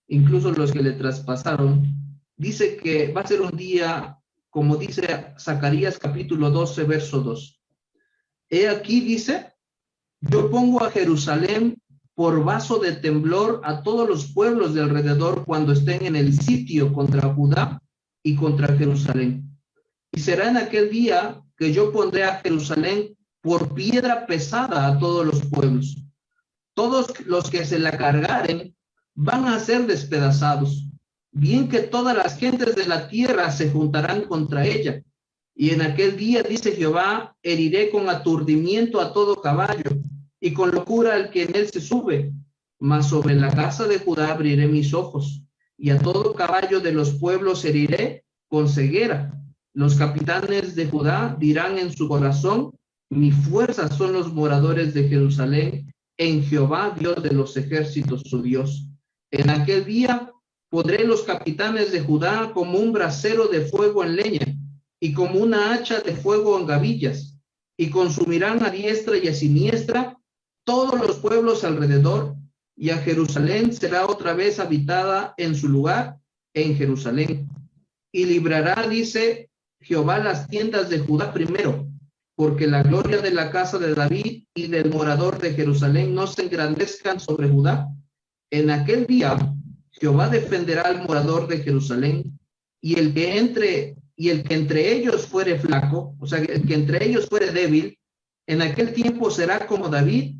incluso los que le traspasaron, dice que va a ser un día, como dice Zacarías capítulo 12, verso 2. He aquí, dice, yo pongo a Jerusalén por vaso de temblor a todos los pueblos de alrededor cuando estén en el sitio contra Judá y contra Jerusalén. Y será en aquel día que yo pondré a Jerusalén por piedra pesada a todos los pueblos. Todos los que se la cargaren van a ser despedazados, bien que todas las gentes de la tierra se juntarán contra ella. Y en aquel día, dice Jehová, heriré con aturdimiento a todo caballo, y con locura al que en él se sube. Mas sobre la casa de Judá abriré mis ojos, y a todo caballo de los pueblos heriré con ceguera. Los capitanes de Judá dirán en su corazón, mi fuerza son los moradores de Jerusalén, en Jehová, Dios de los ejércitos, su Dios. En aquel día pondré los capitanes de Judá como un brasero de fuego en leña, y como una hacha de fuego en gavillas, y consumirán a diestra y a siniestra todos los pueblos alrededor, y a Jerusalén será otra vez habitada en su lugar, en Jerusalén. Y librará, dice Jehová, las tiendas de Judá primero, porque la gloria de la casa de David y del morador de Jerusalén no se engrandezcan sobre Judá. En aquel día Jehová defenderá al morador de Jerusalén, y el que entre ellos fuere flaco, o sea, el que entre ellos fuere débil, en aquel tiempo será como David,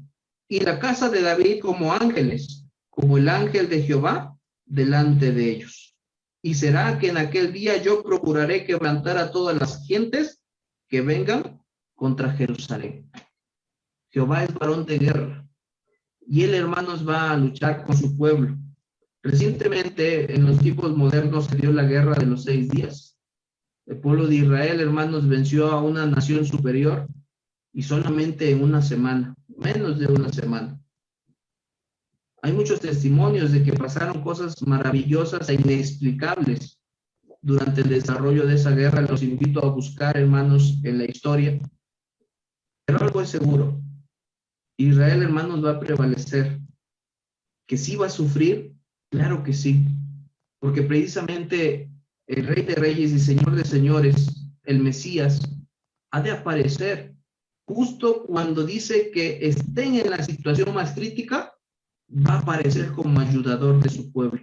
y la casa de David como ángeles, como el ángel de Jehová delante de ellos. Y será que en aquel día yo procuraré quebrantar a todas las gentes que vengan contra Jerusalén. Jehová es varón de guerra, y él, hermanos, va a luchar con su pueblo. Recientemente, en los tiempos modernos, se dio la guerra de los 6 días. El pueblo de Israel, hermanos, venció a una nación superior, y solamente en una semana, menos de una semana. Hay muchos testimonios de que pasaron cosas maravillosas e inexplicables durante el desarrollo de esa guerra. Los invito a buscar, hermanos, en la historia. Pero algo es seguro: Israel, hermanos, va a prevalecer. ¿Que sí va a sufrir? Claro que sí, porque precisamente el Rey de Reyes y Señor de Señores, el Mesías, ha de aparecer justo cuando dice que estén en la situación más crítica. Va a aparecer como ayudador de su pueblo.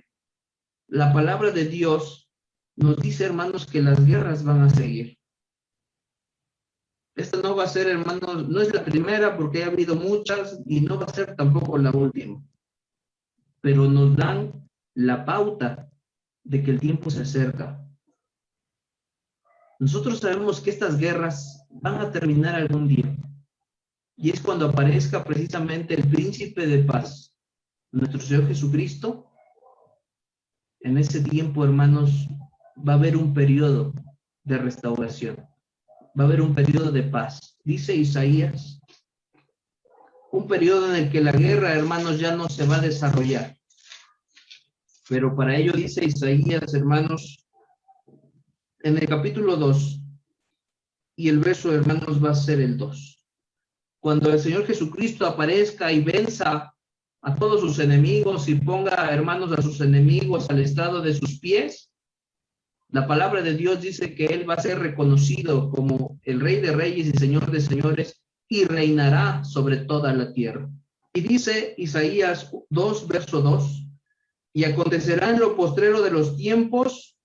La palabra de Dios nos dice, hermanos, que las guerras van a seguir. Esta no va a ser, hermanos, no es la primera, porque ha habido muchas, y no va a ser tampoco la última. Pero nos dan la pauta de que el tiempo se acerca. Nosotros sabemos que estas guerras van a terminar algún día. Y es cuando aparezca precisamente el príncipe de paz, nuestro Señor Jesucristo. En ese tiempo, hermanos, va a haber un periodo de restauración. Va a haber un periodo de paz. Dice Isaías, un periodo en el que la guerra, hermanos, ya no se va a desarrollar. Pero para ello dice Isaías, hermanos, en el capítulo 2, y el verso, hermanos, va a ser el 2. Cuando el Señor Jesucristo aparezca y venza a todos sus enemigos y ponga, hermanos, a sus enemigos al estrado de sus pies, la palabra de Dios dice que Él va a ser reconocido como el Rey de Reyes y Señor de Señores, y reinará sobre toda la tierra. Y dice Isaías 2, verso 2, y acontecerá en lo postrero de los tiempos,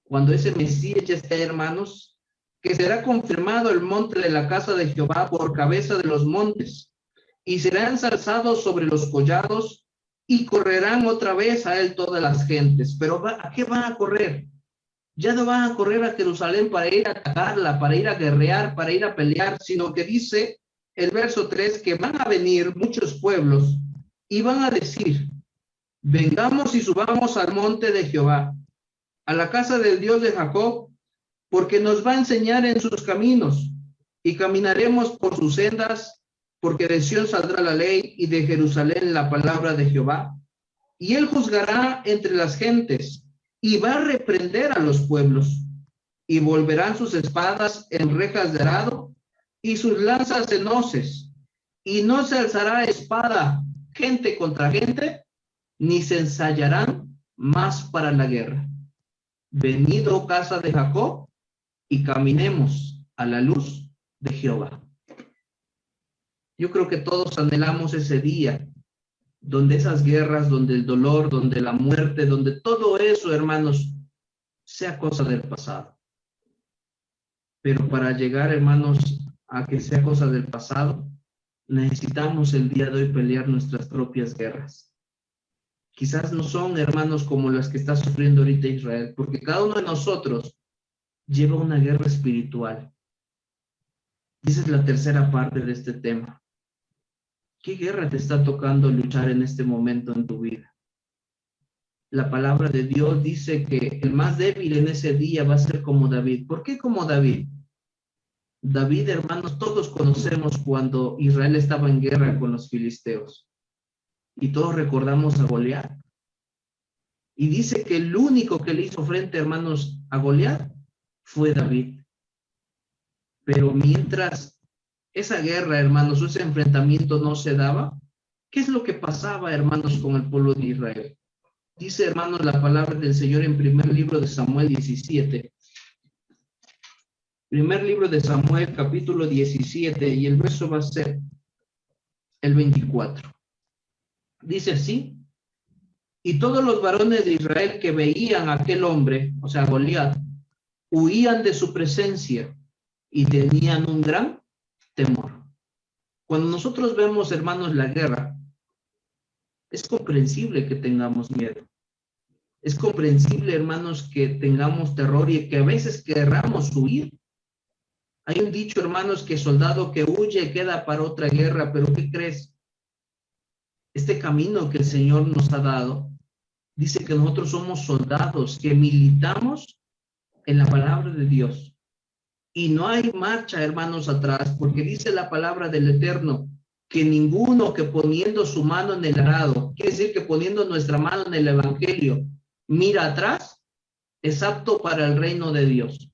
cuando ese Mesías ya esté, hermanos, que será confirmado el monte de la casa de Jehová por cabeza de los montes, y será ensalzado sobre los collados, y correrán otra vez a él todas las gentes. Pero ¿a qué van a correr? Ya no van a correr a Jerusalén para ir a atacarla, para ir a guerrear, para ir a pelear, sino que dice el verso 3 que van a venir muchos pueblos y van a decir: vengamos y subamos al monte de Jehová, a la casa del Dios de Jacob, porque nos va a enseñar en sus caminos, y caminaremos por sus sendas, porque de Sión saldrá la ley y de Jerusalén la palabra de Jehová. Y él juzgará entre las gentes y va a reprender a los pueblos, y volverán sus espadas en rejas de arado y sus lanzas en hoces, y no se alzará espada gente contra gente, ni se ensayarán más para la guerra. Venid, oh casa de Jacob, y caminemos a la luz de Jehová. Yo creo que todos anhelamos ese día donde esas guerras, donde el dolor, donde la muerte, donde todo eso, hermanos, sea cosa del pasado. Pero para llegar, hermanos, a que sea cosa del pasado, necesitamos el día de hoy pelear nuestras propias guerras. Quizás no son, hermanos, como las que está sufriendo ahorita Israel, porque cada uno de nosotros lleva una guerra espiritual. Y esa es la tercera parte de este tema. ¿Qué guerra te está tocando luchar en este momento en tu vida? La palabra de Dios dice que el más débil en ese día va a ser como David. ¿Por qué como David? David, hermanos, todos conocemos cuando Israel estaba en guerra con los filisteos. Y todos recordamos a Goliat. Y dice que el único que le hizo frente, hermanos, a Goliat fue David. Pero mientras esa guerra, hermanos, ese enfrentamiento no se daba, ¿qué es lo que pasaba, hermanos, con el pueblo de Israel? Dice, hermanos, la palabra del Señor en primer libro de Samuel 17. Primer libro de Samuel, capítulo 17, y el verso va a ser el 24. Dice así: y todos los varones de Israel que veían a aquel hombre, o sea, Goliat, huían de su presencia y tenían un gran temor. Cuando nosotros vemos, hermanos, la guerra, es comprensible que tengamos miedo. Es comprensible, hermanos, que tengamos terror y que a veces querramos huir. Hay un dicho, hermanos, que soldado que huye queda para otra guerra, pero ¿qué crees? Este camino que el Señor nos ha dado, dice que nosotros somos soldados que militamos en la palabra de Dios. Y no hay marcha, hermanos, atrás, porque dice la palabra del Eterno, que ninguno que poniendo su mano en el arado, quiere decir que poniendo nuestra mano en el Evangelio, mira atrás, es apto para el reino de Dios.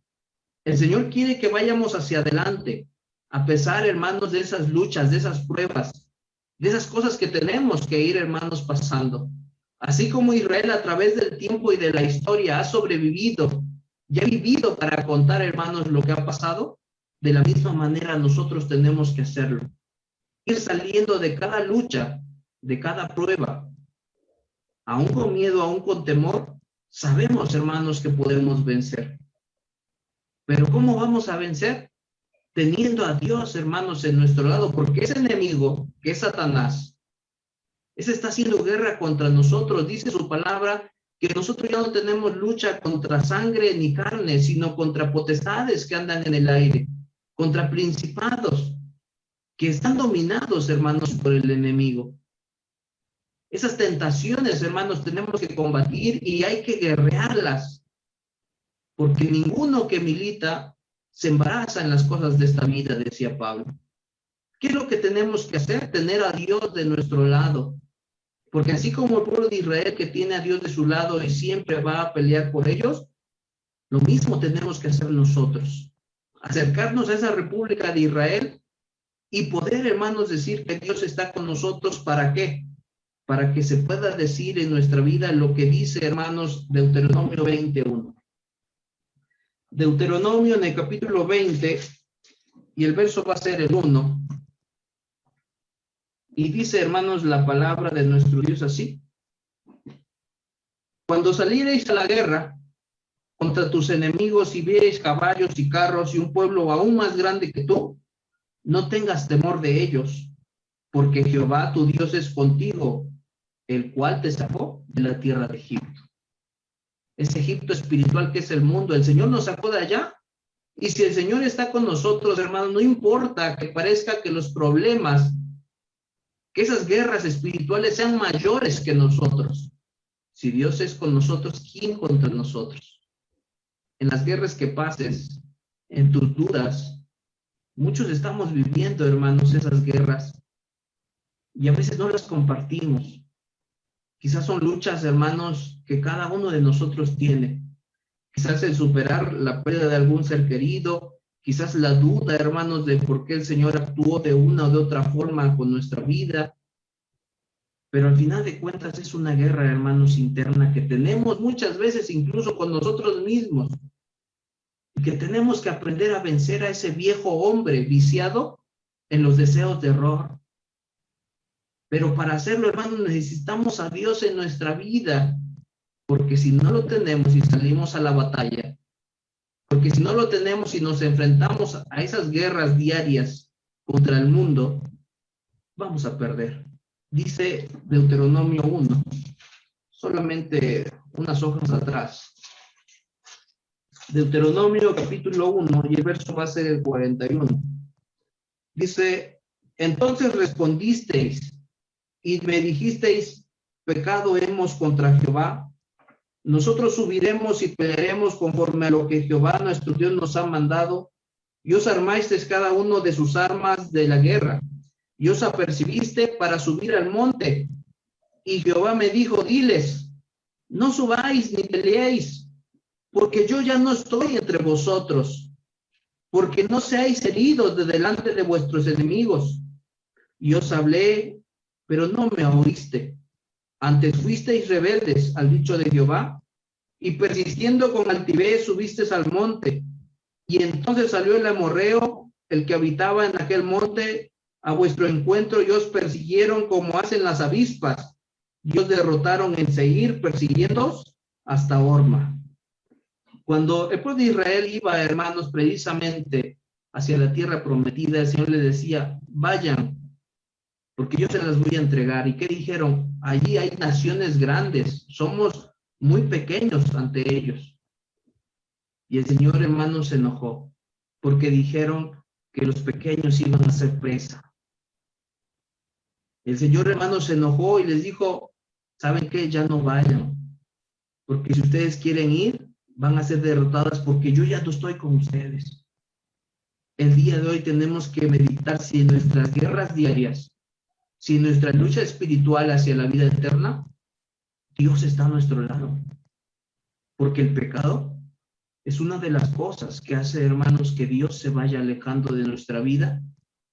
El Señor quiere que vayamos hacia adelante, a pesar, hermanos, de esas luchas, de esas pruebas, de esas cosas que tenemos que ir, hermanos, pasando. Así como Israel a través del tiempo y de la historia ha sobrevivido y ha vivido para contar, hermanos, lo que ha pasado, de la misma manera nosotros tenemos que hacerlo. Ir saliendo de cada lucha, de cada prueba, aún con miedo, aún con temor, sabemos, hermanos, que podemos vencer. Pero ¿cómo vamos a vencer? Teniendo a Dios, hermanos, en nuestro lado, porque ese enemigo, que es Satanás, ese está haciendo guerra contra nosotros. Dice su palabra que nosotros ya no tenemos lucha contra sangre ni carne, sino contra potestades que andan en el aire, contra principados que están dominados, hermanos, por el enemigo. Esas tentaciones, hermanos, tenemos que combatir y hay que guerrearlas, porque ninguno que milita se embaraza en las cosas de esta vida, decía Pablo. ¿Qué es lo que tenemos que hacer? Tener a Dios de nuestro lado. Porque así como el pueblo de Israel que tiene a Dios de su lado y siempre va a pelear por ellos, lo mismo tenemos que hacer nosotros. Acercarnos a esa República de Israel y poder, hermanos, decir que Dios está con nosotros. ¿Para qué? Para que se pueda decir en nuestra vida lo que dice, hermanos, Deuteronomio 21. Deuteronomio en el capítulo 20, y el verso va a ser el 1. Y dice, hermanos, la palabra de nuestro Dios así: cuando saliereis a la guerra contra tus enemigos y viereis caballos y carros y un pueblo aún más grande que tú, no tengas temor de ellos, porque Jehová tu Dios es contigo, el cual te sacó de la tierra de Egipto. Ese Egipto espiritual que es el mundo, el Señor nos sacó de allá. Y si el Señor está con nosotros, hermanos, no importa que parezca que los problemas, que esas guerras espirituales sean mayores que nosotros. Si Dios es con nosotros, ¿quién contra nosotros? En las guerras que pases, en tus dudas, muchos estamos viviendo, hermanos, esas guerras y a veces no las compartimos. Quizás son luchas, hermanos, que cada uno de nosotros tiene. Quizás el superar la pérdida de algún ser querido, quizás la duda, hermanos, de por qué el Señor actuó de una o de otra forma con nuestra vida. Pero al final de cuentas es una guerra, hermanos, interna que tenemos muchas veces incluso con nosotros mismos. Y que tenemos que aprender a vencer a ese viejo hombre viciado en los deseos de error. Pero para hacerlo, hermanos, necesitamos a Dios en nuestra vida. Porque si no lo tenemos y salimos a la batalla, porque si no lo tenemos y nos enfrentamos a esas guerras diarias contra el mundo, vamos a perder. Dice Deuteronomio 1, solamente unas hojas atrás. Deuteronomio capítulo 1 y el verso va a ser el 41. Dice, entonces respondisteis y me dijisteis, pecado hemos contra Jehová. Nosotros subiremos y pelearemos conforme a lo que Jehová nuestro Dios nos ha mandado, y os armasteis cada uno de sus armas de la guerra, y os apercibiste para subir al monte. Y Jehová me dijo, diles, no subáis ni peleéis, porque yo ya no estoy entre vosotros, porque no seáis heridos de delante de vuestros enemigos. Y os hablé, pero no me oíste. Antes fuisteis rebeldes al dicho de Jehová, y persistiendo con altivez subisteis al monte. Y entonces salió el amorreo, el que habitaba en aquel monte, a vuestro encuentro, y os persiguieron como hacen las avispas, y os derrotaron en Seir, persiguiéndoos hasta Horma. Cuando el pueblo de Israel iba, hermanos, precisamente hacia la tierra prometida, el Señor les decía, vayan, porque yo se las voy a entregar. ¿Y qué dijeron? Allí hay naciones grandes, somos muy pequeños ante ellos. Y el Señor, hermanos, se enojó, porque dijeron que los pequeños iban a ser presa. El Señor, hermanos, se enojó y les dijo, ¿saben qué? Ya no vayan, porque si ustedes quieren ir, van a ser derrotadas, porque yo ya no estoy con ustedes. El día de hoy tenemos que meditar si en nuestras guerras diarias, si en nuestra lucha espiritual hacia la vida eterna, Dios está a nuestro lado. Porque el pecado es una de las cosas que hace, hermanos, que Dios se vaya alejando de nuestra vida.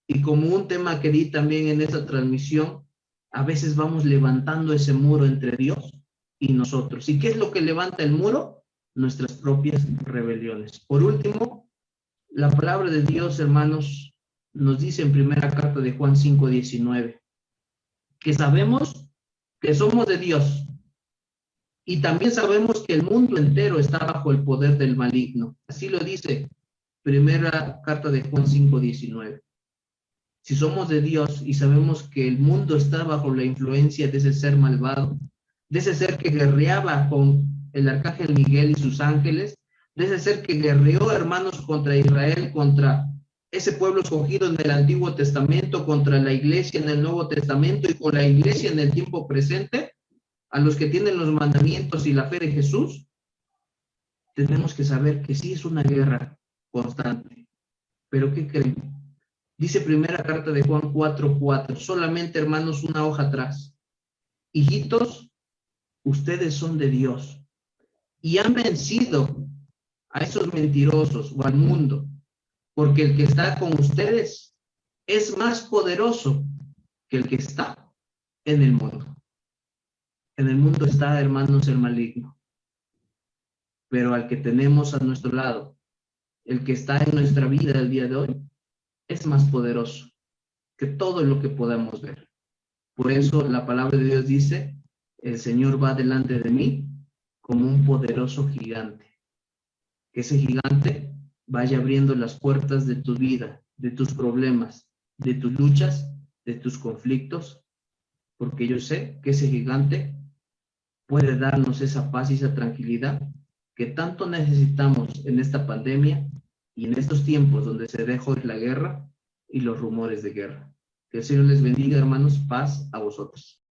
Y como un tema que di también en esta transmisión, a veces vamos levantando ese muro entre Dios y nosotros. ¿Y qué es lo que levanta el muro? Nuestras propias rebeliones. Por último, la palabra de Dios, hermanos, nos dice en primera carta de Juan 5:19, que sabemos que somos de Dios, y también sabemos que el mundo entero está bajo el poder del maligno. Así lo dice primera carta de Juan 5:19. Si somos de Dios y sabemos que el mundo está bajo la influencia de ese ser malvado, de ese ser que guerreaba con el arcángel Miguel y sus ángeles, de ese ser que guerreó, hermanos, contra Israel, contra ese pueblo escogido en el Antiguo Testamento, contra la iglesia en el Nuevo Testamento y con la iglesia en el tiempo presente, a los que tienen los mandamientos y la fe de Jesús, tenemos que saber que sí es una guerra constante. Pero ¿qué creen? Dice primera carta de Juan 4:4, solamente, hermanos, una hoja atrás. Hijitos, ustedes son de Dios y han vencido a esos mentirosos o al mundo, porque el que está con ustedes es más poderoso que el que está en el mundo. En el mundo está, hermanos, el maligno, pero al que tenemos a nuestro lado, el que está en nuestra vida el día de hoy, es más poderoso que todo lo que podamos ver. Por eso la palabra de Dios dice, el Señor va delante de mí como un poderoso gigante. Que ese gigante vaya abriendo las puertas de tu vida, de tus problemas, de tus luchas, de tus conflictos, porque yo sé que ese gigante puede darnos esa paz y esa tranquilidad que tanto necesitamos en esta pandemia y en estos tiempos donde se dejó la guerra y los rumores de guerra. Que el Señor les bendiga, hermanos. Paz a vosotros.